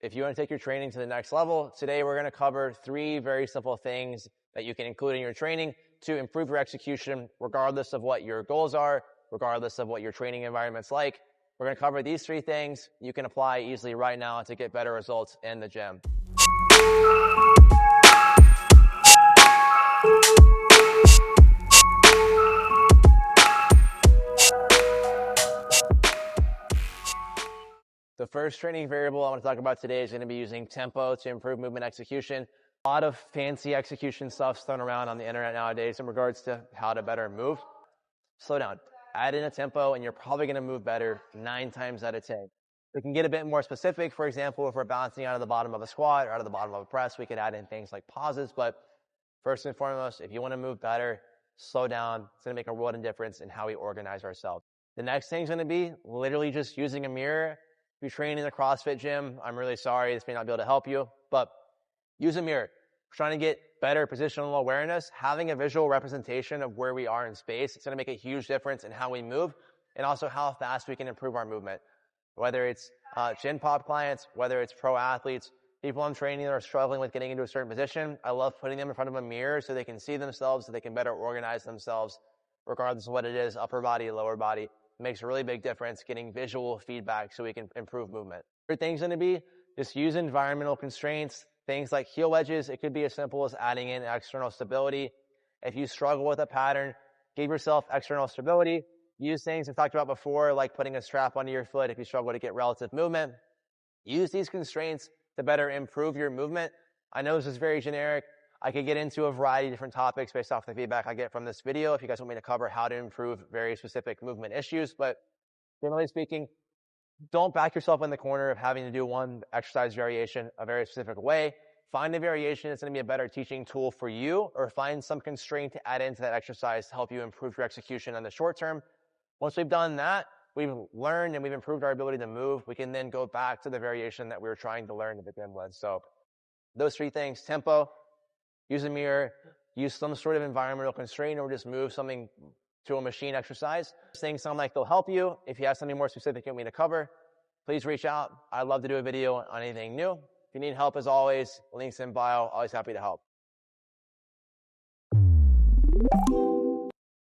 If you want to take your training to the next level, today we're going to cover 3 very simple things that you can include in your training to improve your execution, regardless of what your goals are, regardless of what your training environment's like. We're going to cover these 3 things you can apply easily right now to get better results in the gym. The first training variable I want to talk about today is going to be using tempo to improve movement execution. A lot of fancy execution stuff's thrown around on the internet nowadays in regards to how to better move. Slow down. Add in a tempo, and you're probably going to move better 9 times out of 10. We can get a bit more specific. For example, if we're bouncing out of the bottom of a squat or out of the bottom of a press, we could add in things like pauses. But first and foremost, if you want to move better, slow down. It's going to make a world of difference in how we organize ourselves. The next thing is going to be literally just using a mirror. If you're training in a CrossFit gym, I'm really sorry. This may not be able to help you, but use a mirror. We're trying to get better positional awareness. Having a visual representation of where we are in space, it's going to make a huge difference in how we move and also how fast we can improve our movement. Whether it's chin pop clients, whether it's pro athletes, people I'm training that are struggling with getting into a certain position, I love putting them in front of a mirror so they can see themselves, so they can better organize themselves, regardless of what it is, upper body, lower body. It makes a really big difference getting visual feedback so we can improve movement. Third thing's going to be just use environmental constraints, things like heel wedges. It could be as simple as adding in external stability. If you struggle with a pattern, give yourself external stability. Use things I've talked about before, like putting a strap under your foot if you struggle to get relative movement. Use these constraints to better improve your movement. I know this is very generic. I could get into a variety of different topics based off the feedback I get from this video if you guys want me to cover how to improve very specific movement issues. But generally speaking, don't back yourself in the corner of having to do one exercise variation a very specific way. Find a variation that's going to be a better teaching tool for you, or find some constraint to add into that exercise to help you improve your execution in the short term. Once we've done that, we've learned and we've improved our ability to move, we can then go back to the variation that we were trying to learn to begin with. So those 3 things: tempo, use a mirror, use some sort of environmental constraint, or just move something to a machine exercise. These things sound like they'll help you. If you have something more specific you want me to cover, please reach out. I'd love to do a video on anything new. If you need help, as always, links in bio. Always happy to help.